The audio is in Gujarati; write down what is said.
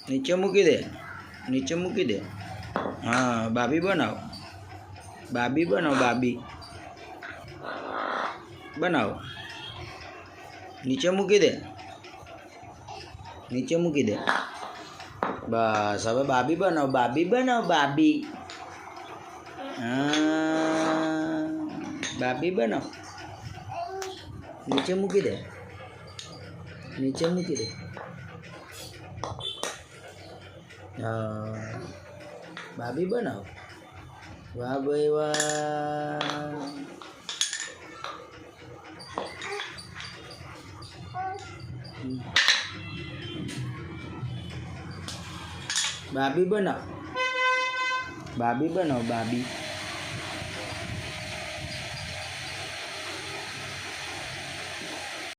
નીચે મૂકી દે, નીચે મૂકી દે. હા, બાબી બનાવ, બાબી બનાવ, બાબી બનાવ. નીચે મૂકી દે, નીચે મૂકી દે. બસ હવે બાબી બનાવ, બાબી બનાવ, બાબી. હા, બાબી બનાવ. નીચે મૂકી દે, નીચે મૂકી દે. હા, બાબી બનાવ. વાહ ભાઈ વાહ. બાબી બનાવ, બાબી બનાવ, બાબી.